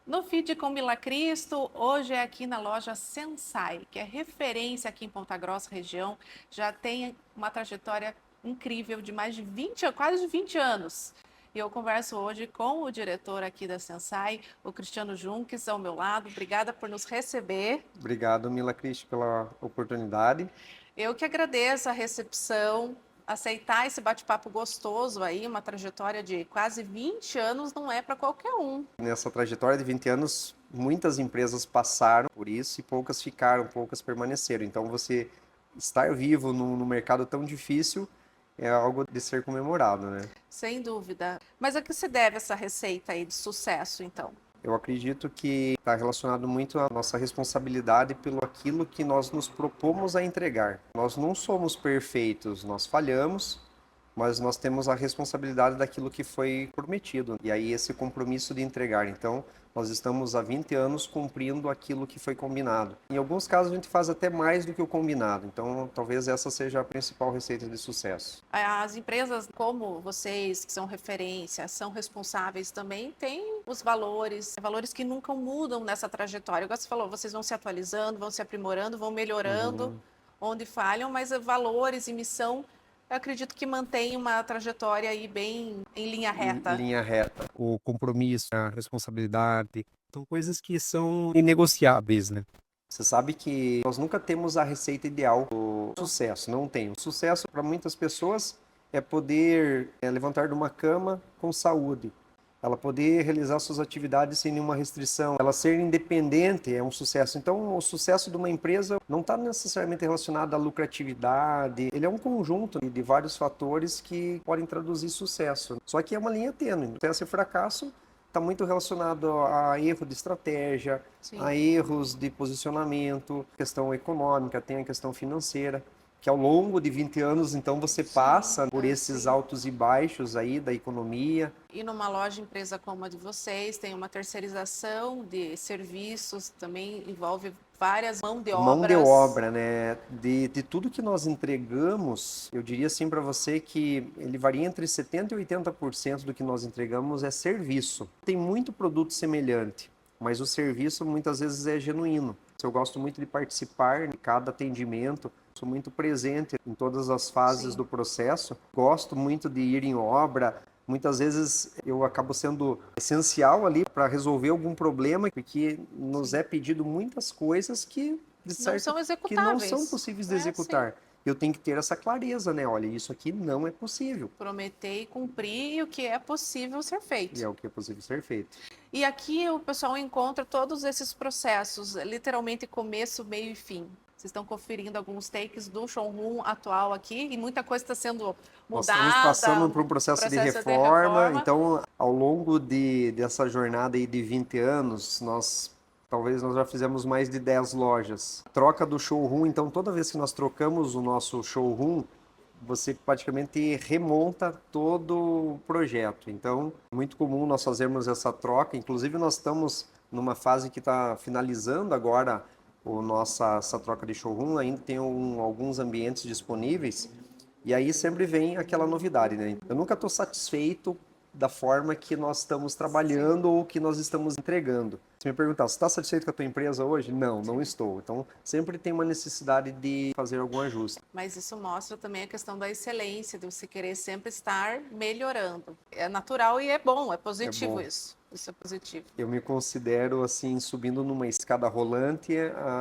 No Feed com Mila Cristo, hoje é aqui na loja Sensai, que é referência aqui em Ponta Grossa, região, já tem uma trajetória incrível de mais de 20, quase 20 anos. E eu converso hoje com o diretor aqui da Sensai, o Cristiano Junques, ao meu lado. Obrigada por nos receber. Obrigado, Mila Cristi, pela oportunidade. Eu que agradeço a recepção, aceitar esse bate-papo gostoso aí, uma trajetória de quase 20 anos não é para qualquer um. Nessa trajetória de 20 anos, muitas empresas passaram por isso e poucas ficaram, poucas permaneceram. Então, você estar vivo no mercado tão difícil é algo de ser comemorado, né? Sem dúvida. Mas a que se deve essa receita aí de sucesso, então? Eu acredito que está relacionado muito à nossa responsabilidade pelo aquilo que nós nos propomos a entregar. Nós não somos perfeitos, nós falhamos, mas nós temos a responsabilidade daquilo que foi prometido. E aí esse compromisso de entregar. Então, nós estamos há 20 anos cumprindo aquilo que foi combinado. Em alguns casos a gente faz até mais do que o combinado. Então, talvez essa seja a principal receita de sucesso. As empresas como vocês, que são referência, são responsáveis também, têm os valores que nunca mudam nessa trajetória. Igual você falou, vocês vão se atualizando, vão se aprimorando, vão melhorando Uhum. onde falham, mas valores e missão, eu acredito que mantém uma trajetória aí bem em linha reta. Linha reta. O compromisso, a responsabilidade, são coisas que são inegociáveis, né? Você sabe que nós nunca temos a receita ideal do sucesso, não tem. O sucesso para muitas pessoas é poder levantar de uma cama com saúde, ela poder realizar suas atividades sem nenhuma restrição, ela ser independente é um sucesso. Então, o sucesso de uma empresa não está necessariamente relacionado à lucratividade, ele é um conjunto de vários fatores que podem traduzir sucesso. Só que é uma linha tênue. Sucesso e fracasso está muito relacionado a erro de estratégia, Sim. a erros de posicionamento, questão econômica, tem a questão financeira, que ao longo de 20 anos, então, você passa por esses Sim. altos e baixos aí da economia. E numa loja empresa como a de vocês, tem uma terceirização de serviços, também envolve várias mãos de Mão de obras. obra, né? De tudo que nós entregamos, eu diria assim para você que ele varia entre 70% e 80% do que nós entregamos é serviço. Tem muito produto semelhante, mas o serviço muitas vezes é genuíno. Eu gosto muito de participar de cada atendimento, sou muito presente em todas as fases Sim. do processo, gosto muito de ir em obra. Muitas vezes eu acabo sendo essencial ali para resolver algum problema, porque nos Sim. é pedido muitas coisas que, de Não certo, são que não são executáveis. possíveis de É, sim. executar. Eu tenho que ter essa clareza, né? Olha, isso aqui não é possível. Prometer e cumprir o que é possível ser E feito. é o que é possível ser feito. E aqui o pessoal encontra todos esses processos, literalmente começo, meio e fim. Vocês estão conferindo alguns takes do showroom atual aqui e muita coisa está sendo Nós estamos passando mudada, por um processo de processo de reforma, reforma. então, ao longo dessa jornada aí de 20 anos, talvez nós já fizemos mais de 10 lojas. Troca do showroom, então toda vez que nós trocamos o nosso showroom, você praticamente remonta todo o projeto. Então, é muito comum nós fazermos essa troca. Inclusive, nós estamos numa fase que está finalizando agora essa troca de showroom. Ainda tem alguns ambientes disponíveis. E aí sempre vem aquela novidade, né? Eu nunca estou satisfeito da forma que nós estamos Sim, trabalhando ou que nós estamos entregando. Se me perguntar, você está satisfeito com a tua empresa hoje? Não, não sim. estou. Então, sempre tem uma necessidade de fazer algum ajuste. Mas isso mostra também a questão da excelência, de você querer sempre estar melhorando. É natural e é bom, é É positivo bom. isso. Isso é positivo. Eu me considero assim subindo numa escada rolante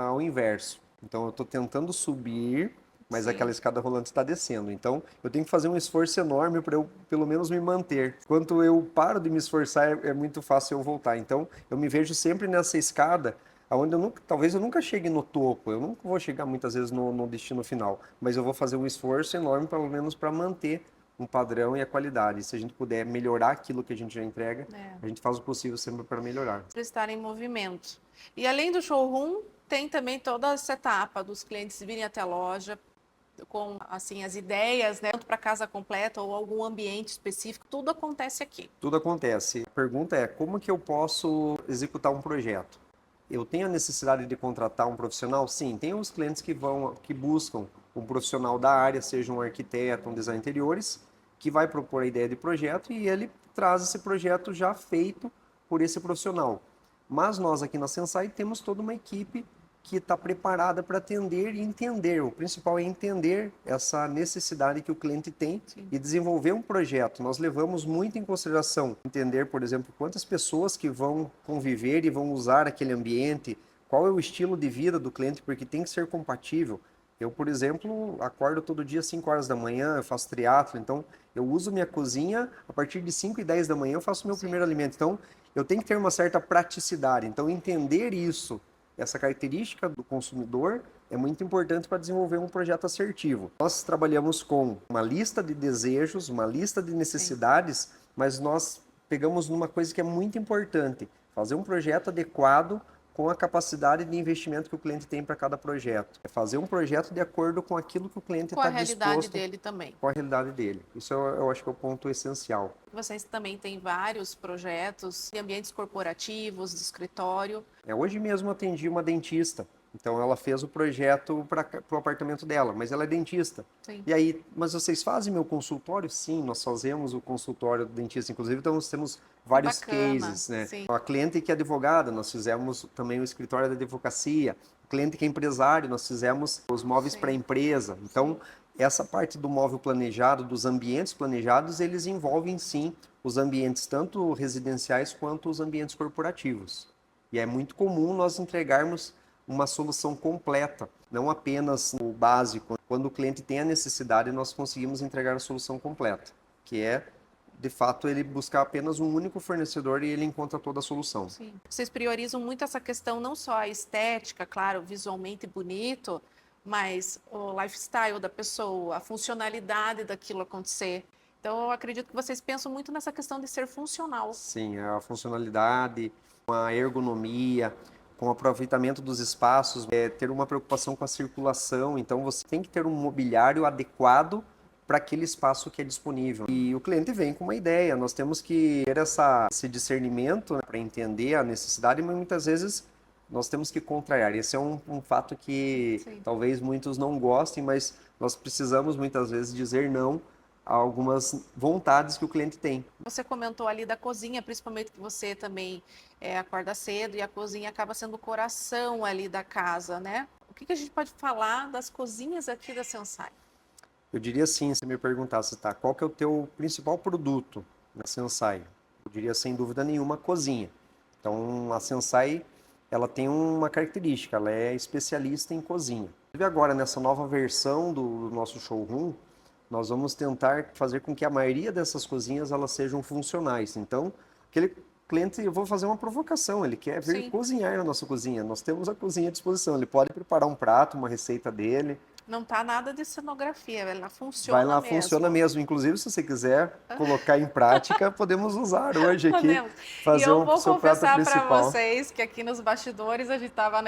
ao inverso. Então eu estou tentando subir, mas aquela Sim. escada rolante está descendo. Então eu tenho que fazer um esforço enorme para eu pelo menos me manter. Quando eu paro de me esforçar, é muito fácil eu voltar. Então eu me vejo sempre nessa escada, aonde talvez eu nunca chegue no topo. Eu nunca vou chegar muitas vezes no destino final, mas eu vou fazer um esforço enorme pelo menos para manter um padrão e a qualidade. Se a gente puder melhorar aquilo que a gente já entrega, É. a gente faz o possível sempre para melhorar. Para estar em movimento. E além do showroom, tem também toda essa etapa dos clientes virem até a loja com assim as ideias, né, tanto para casa completa ou algum ambiente específico, tudo acontece aqui. Tudo acontece. A pergunta é, como que eu posso executar um projeto? Eu tenho a necessidade de contratar um profissional? Sim, tem os clientes que buscam um profissional da área, seja um arquiteto, um design de interiores, que vai propor a ideia de projeto e ele traz esse projeto já feito por esse profissional. Mas nós aqui na Sensai temos toda uma equipe que está preparada para atender e entender. O principal é entender essa necessidade que o cliente tem e desenvolver um projeto. Nós levamos muito em consideração entender, por exemplo, quantas pessoas que vão conviver e vão usar aquele ambiente, qual é o estilo de vida do cliente, porque tem que ser compatível. Eu, por exemplo, acordo todo dia às 5 horas da manhã, eu faço triatlo, então eu uso minha cozinha, a partir de 5 e 10 da manhã eu faço meu primeiro alimento. Então, eu tenho que ter uma certa praticidade. Então, entender isso, essa característica do consumidor, é muito importante para desenvolver um projeto assertivo. Nós trabalhamos com uma lista de desejos, uma lista de necessidades, mas nós pegamos numa coisa que é muito importante, fazer um projeto adequado com a capacidade de investimento que o cliente tem para cada projeto. É fazer um projeto de acordo com aquilo que o cliente está disposto. Com a realidade dele também. Com a realidade dele. Isso eu acho que é o ponto essencial. Vocês também têm vários projetos de ambientes corporativos, de escritório. Hoje mesmo eu atendi uma dentista. Então ela fez o projeto para o apartamento dela, mas ela é dentista. Sim. E aí, mas vocês fazem meu consultório? Sim, nós fazemos o consultório do dentista. Inclusive, então nós temos vários cases, né? Sim. A cliente que é advogada, nós fizemos também o escritório da advocacia. O cliente que é empresário, nós fizemos os móveis para a empresa. Então, essa parte do móvel planejado, dos ambientes planejados, eles envolvem sim os ambientes tanto residenciais quanto os ambientes corporativos. E é muito comum nós entregarmos uma solução completa, não apenas o básico. Quando o cliente tem a necessidade, nós conseguimos entregar a solução completa, que é, de fato, ele buscar apenas um único fornecedor e ele encontra toda a solução. Sim. Vocês priorizam muito essa questão, não só a estética, claro, visualmente bonito, mas o lifestyle da pessoa, a funcionalidade daquilo acontecer. Então, eu acredito que vocês pensam muito nessa questão de ser funcional. Sim, a funcionalidade, a ergonomia, com o aproveitamento dos espaços, ter uma preocupação com a circulação. Então, você tem que ter um mobiliário adequado para aquele espaço que é disponível. E o cliente vem com uma ideia, nós temos que ter esse discernimento, né, para entender a necessidade, mas muitas vezes nós temos que contrariar. Esse é um fato que talvez muitos não gostem, mas nós precisamos muitas vezes dizer não a algumas vontades que o cliente tem. Você comentou ali da cozinha, principalmente que você também acorda cedo e a cozinha acaba sendo o coração ali da casa, né? O que a gente pode falar das cozinhas aqui da Sensai? Eu diria assim, se me perguntasse, tá, qual que é o teu principal produto na Sensai? Eu diria sem dúvida nenhuma a cozinha. Então a Sensai, ela tem uma característica, ela é especialista em cozinha. E agora nessa nova versão do nosso showroom, nós vamos tentar fazer com que a maioria dessas cozinhas elas sejam funcionais. Então, aquele cliente, eu vou fazer uma provocação, ele quer vir cozinhar na nossa cozinha. Nós temos a cozinha à disposição, ele pode preparar um prato, uma receita dele. Não tá nada de cenografia, ela funciona mesmo. Vai lá, mesmo. funciona mesmo. Inclusive, se você quiser colocar em prática, podemos usar hoje aqui. Podemos. Fazer e eu vou seu prato confessar para principal. vocês que aqui nos bastidores a gente estava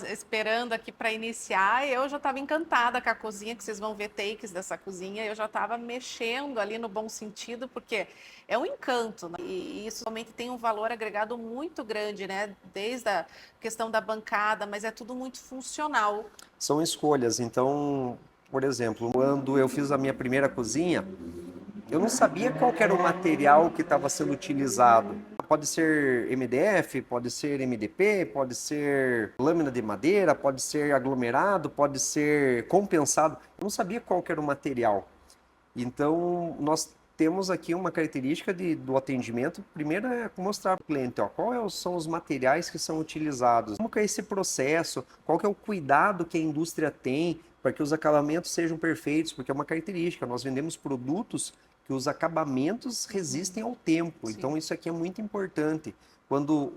esperando aqui para iniciar e eu já estava encantada com a cozinha, que vocês vão ver takes dessa cozinha. Eu já estava mexendo ali no bom sentido, porque é um encanto, né? E isso realmente tem um valor agregado muito grande, né? Desde a questão da bancada, mas é tudo muito funcional. São escolhas. Então, por exemplo, quando eu fiz a minha primeira cozinha, eu não sabia qual era o material que estava sendo utilizado. Pode ser MDF, pode ser MDP, pode ser lâmina de madeira, pode ser aglomerado, pode ser compensado. Eu não sabia qual era o material. Então, nós temos aqui uma característica do atendimento. Primeiro é mostrar para o cliente, quais são os materiais que são utilizados, como que é esse processo, qual que é o cuidado que a indústria tem para que os acabamentos sejam perfeitos, porque é uma característica. Nós vendemos produtos que os acabamentos resistem ao tempo. Sim. Então, isso aqui é muito importante. Quando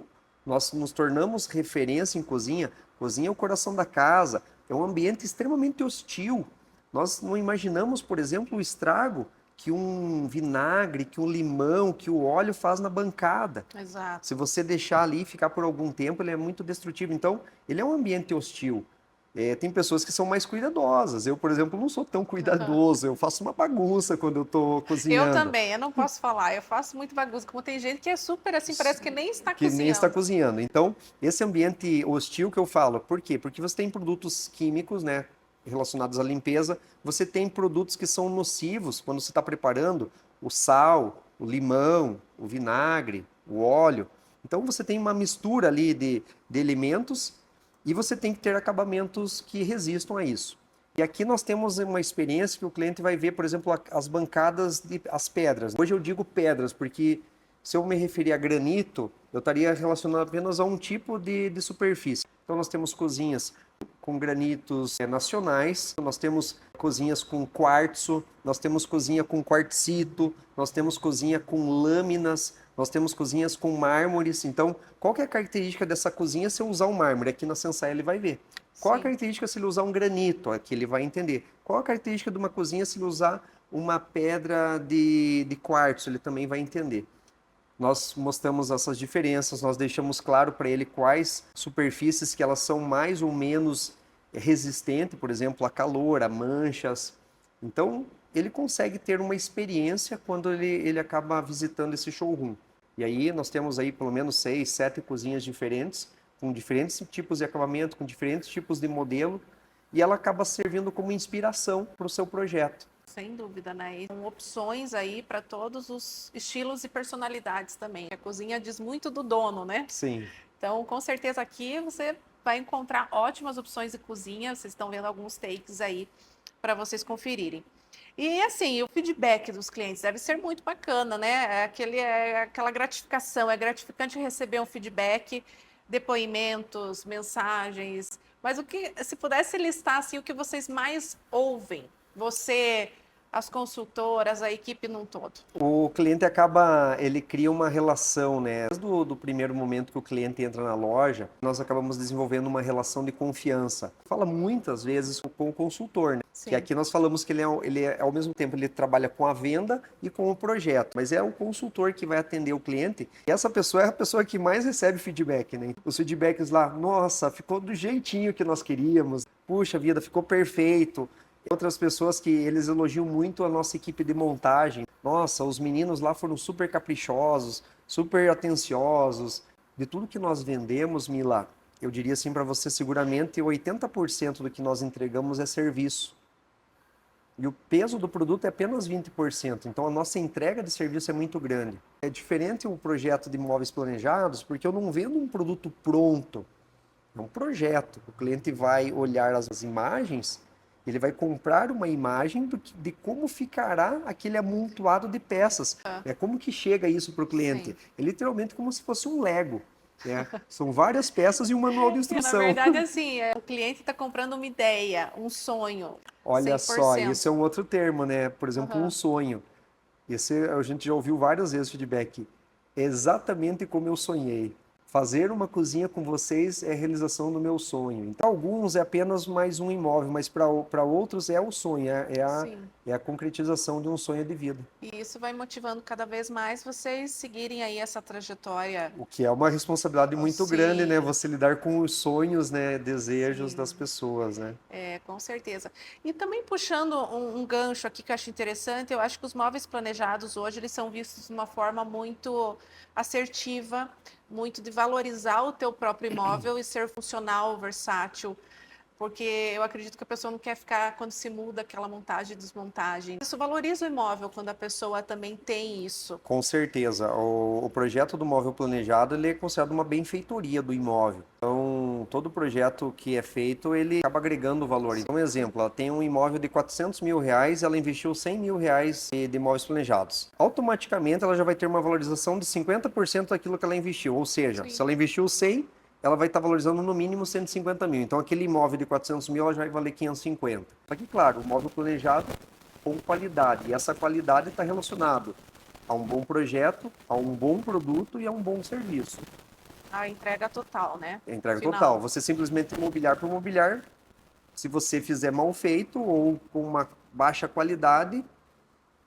nós nos tornamos referência em cozinha é o coração da casa, é um ambiente extremamente hostil. Nós não imaginamos, por exemplo, o estrago que um vinagre, que um limão, que o óleo faz na bancada. Exato. Se você deixar ali e ficar por algum tempo, ele é muito destrutivo. Então, ele é um ambiente hostil. Tem pessoas que são mais cuidadosas. Eu, por exemplo, não sou tão cuidadoso. Eu faço uma bagunça quando eu estou cozinhando. Eu também, eu não posso falar. Eu faço muito bagunça. Como tem gente que é super assim, parece que nem está cozinhando. Que nem está cozinhando. Então, esse ambiente hostil que eu falo, por quê? Porque você tem produtos químicos, né, relacionados à limpeza. Você tem produtos que são nocivos quando você está preparando o sal, o limão, o vinagre, o óleo. Então você tem uma mistura ali de elementos e você tem que ter acabamentos que resistam a isso. E aqui nós temos uma experiência que o cliente vai ver, por exemplo, as bancadas, as pedras. Hoje eu digo pedras, porque se eu me referir a granito, eu estaria relacionado apenas a um tipo de superfície. Então nós temos cozinhas com granitos nacionais, nós temos cozinhas com quartzo, nós temos cozinha com quartzito, nós temos cozinha com lâminas, nós temos cozinhas com mármores. Então, qual que é a característica dessa cozinha se eu usar um mármore? Aqui na Sensai ele vai ver. Qual a Sim. característica se ele usar um granito? Aqui ele vai entender. Qual a característica de uma cozinha se ele usar uma pedra de quartzo? Ele também vai entender. Nós mostramos essas diferenças, nós deixamos claro para ele quais superfícies que elas são mais ou menos resistentes, por exemplo, a calor, a manchas. Então, ele consegue ter uma experiência quando ele acaba visitando esse showroom. E aí nós temos aí pelo menos 6, 7 cozinhas diferentes, com diferentes tipos de acabamento, com diferentes tipos de modelo, e ela acaba servindo como inspiração para o seu projeto. Sem dúvida, né? E são opções aí para todos os estilos e personalidades também. A cozinha diz muito do dono, né? Sim. Então, com certeza aqui você vai encontrar ótimas opções de cozinha. Vocês estão vendo alguns takes aí para vocês conferirem. E assim, o feedback dos clientes deve ser muito bacana, né? Aquela gratificação, é gratificante receber um feedback, depoimentos, mensagens. Mas se pudesse listar assim, o que vocês mais ouvem? Você, as consultoras, a equipe num todo. O cliente ele cria uma relação, né? Desde do primeiro momento que o cliente entra na loja, nós acabamos desenvolvendo uma relação de confiança. Fala muitas vezes com o consultor, né? Sim. Que aqui nós falamos que ao mesmo tempo, ele trabalha com a venda e com o projeto, mas é o consultor que vai atender o cliente. E essa pessoa é a pessoa que mais recebe feedback, né? Os feedbacks lá, nossa, ficou do jeitinho que nós queríamos, puxa vida, ficou perfeito. Outras pessoas que eles elogiam muito a nossa equipe de montagem. Nossa, os meninos lá foram super caprichosos, super atenciosos. De tudo que nós vendemos, Mila, eu diria assim para você, seguramente 80% do que nós entregamos é serviço. E o peso do produto é apenas 20%. Então a nossa entrega de serviço é muito grande. É diferente o projeto de imóveis planejados, porque eu não vendo um produto pronto. É um projeto. O cliente vai olhar as imagens, ele vai comprar uma imagem de como ficará aquele amontoado de peças. É como que chega isso para o cliente? Sim. É literalmente como se fosse um Lego. Né? São várias peças e um manual de instrução. Na verdade, assim, o cliente está comprando uma ideia, um sonho. Olha 100%. só, esse é um outro termo, né? Por exemplo, um Uhum. sonho. Esse a gente já ouviu várias vezes feedback. É exatamente como eu sonhei. Fazer uma cozinha com vocês é a realização do meu sonho. Então, alguns é apenas mais um imóvel, mas para outros é o sonho, Sim. é a concretização de um sonho de vida. E isso vai motivando cada vez mais vocês seguirem aí essa trajetória. O que é uma responsabilidade muito grande, né? Sim. Você lidar com os sonhos, né? Desejos das Sim. pessoas, né? É, com certeza. E também puxando um gancho aqui que eu acho interessante, eu acho que os móveis planejados hoje eles são vistos de uma forma muito assertiva, muito de valorizar o teu próprio imóvel e ser funcional, versátil, porque eu acredito que a pessoa não quer ficar quando se muda aquela montagem e desmontagem. Isso valoriza o imóvel quando a pessoa também tem isso. Com certeza. O projeto do móvel planejado, ele é considerado uma benfeitoria do imóvel. Então, todo projeto que é feito, ele acaba agregando valor. Então, um exemplo, ela tem um imóvel de 400 mil reais, ela investiu 100 mil reais de imóveis planejados. Automaticamente, ela já vai ter uma valorização de 50% daquilo que ela investiu. Ou seja, Sim. se ela investiu 100, ela vai estar valorizando no mínimo 150 mil. Então, aquele imóvel de 400 mil, ela já vai valer 550. Só que, claro, o móvel planejado com qualidade. E essa qualidade está relacionada a um bom projeto, a um bom produto e a um bom serviço. A entrega total, né? É entrega Final. total. Você simplesmente mobiliar por mobiliar, se você fizer mal feito ou com uma baixa qualidade,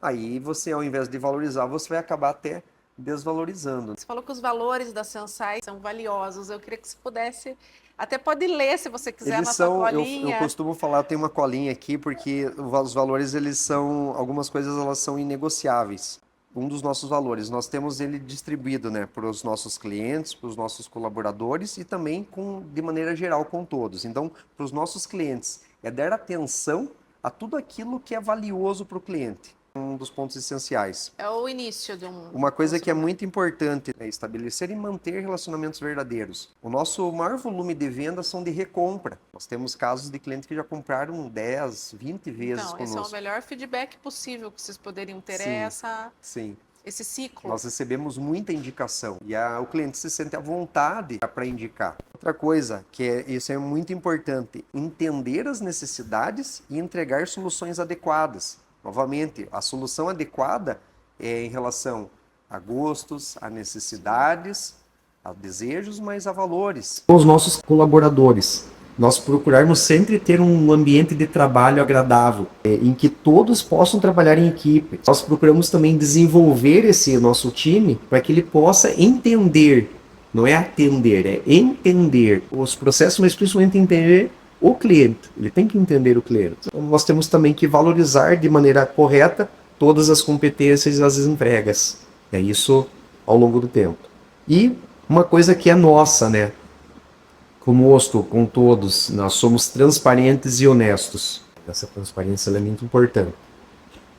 aí você, ao invés de valorizar, você vai acabar até desvalorizando. Você falou que os valores da Sensai são valiosos. Eu queria que você pudesse, até pode ler se você quiser Eles na sua são, eu colinha. costumo falar, tem uma colinha aqui, porque os valores, eles são, algumas coisas elas são inegociáveis. Um dos nossos valores, nós temos ele distribuído, né, para os nossos clientes, para os nossos colaboradores e também de maneira geral com todos. Então, para os nossos clientes, é dar atenção a tudo aquilo que é valioso para o cliente. um dos pontos essenciais. É o início de Uma coisa que é muito importante é estabelecer e manter relacionamentos verdadeiros. O nosso maior volume de vendas são de recompra. Nós temos casos de clientes que já compraram 10, 20 vezes Então, conosco. esse é o melhor feedback possível que vocês poderiam ter, Sim. Esse ciclo. Nós recebemos muita indicação e o cliente se sente à vontade para indicar. Outra coisa, isso é muito importante, entender as necessidades e entregar soluções adequadas. Novamente, a solução adequada é em relação a gostos, a necessidades, a desejos, mas a valores. Os nossos colaboradores, nós procurarmos sempre ter um ambiente de trabalho agradável, em que todos possam trabalhar em equipe. Nós procuramos também desenvolver esse nosso time para que ele possa entender, não é atender, é entender os processos, mas principalmente entender o cliente. Ele tem que entender o cliente. Então, nós temos também que valorizar de maneira correta todas as competências e as entregas. É isso ao longo do tempo. E uma coisa que é nossa, né? Conosco, com todos, nós somos transparentes e honestos. Essa transparência é muito importante.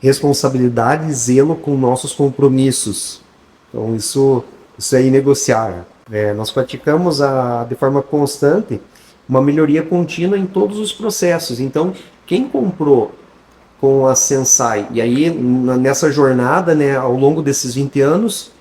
Responsabilidade e zelo com nossos compromissos. Então, isso é inegociável. Nós praticamos de forma constante uma melhoria contínua em todos os processos. Então, quem comprou com a Sensai, e aí nessa jornada, né, ao longo desses 20 anos,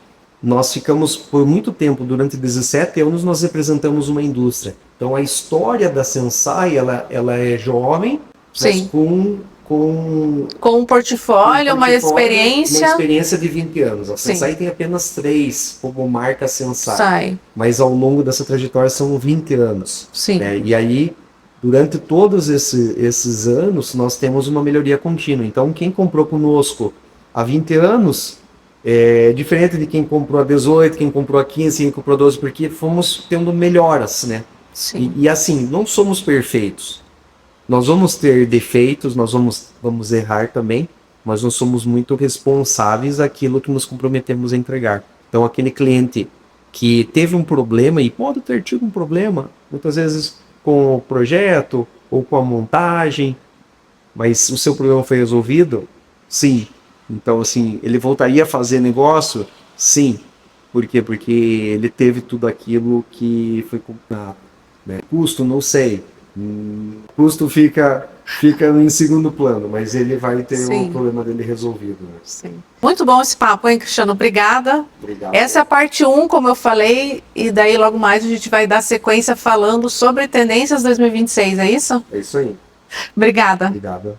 nós ficamos por muito tempo, durante 17 anos, nós representamos uma indústria. Então, a história da Sensai, ela é jovem, mas com um portfólio, uma experiência. Uma experiência de 20 anos. A Sensai tem apenas 3 como marca Sensai. Mas ao longo dessa trajetória são 20 anos. E aí, durante todos esses anos, nós temos uma melhoria contínua. Então, quem comprou conosco há 20 anos é diferente de quem comprou há 18, quem comprou há 15, quem comprou há 12, porque fomos tendo melhoras, né? E assim, não somos perfeitos. Nós vamos ter defeitos, nós vamos errar também, mas nós somos muito responsáveis àquilo que nos comprometemos a entregar. Então, aquele cliente que teve um problema, e pode ter tido um problema, muitas vezes com o projeto ou com a montagem, mas o seu problema foi resolvido? Sim. Então, assim, ele voltaria a fazer negócio? Sim. Por quê? Porque ele teve tudo aquilo que foi combinado. Custo, não sei. Custo fica em segundo plano, mas ele vai ter o problema dele resolvido. Né? Muito bom esse papo, hein, Cristiano? Obrigada. Essa é a parte 1, como eu falei, e daí logo mais a gente vai dar sequência falando sobre tendências 2026, é isso? É isso aí. Obrigada. Obrigado.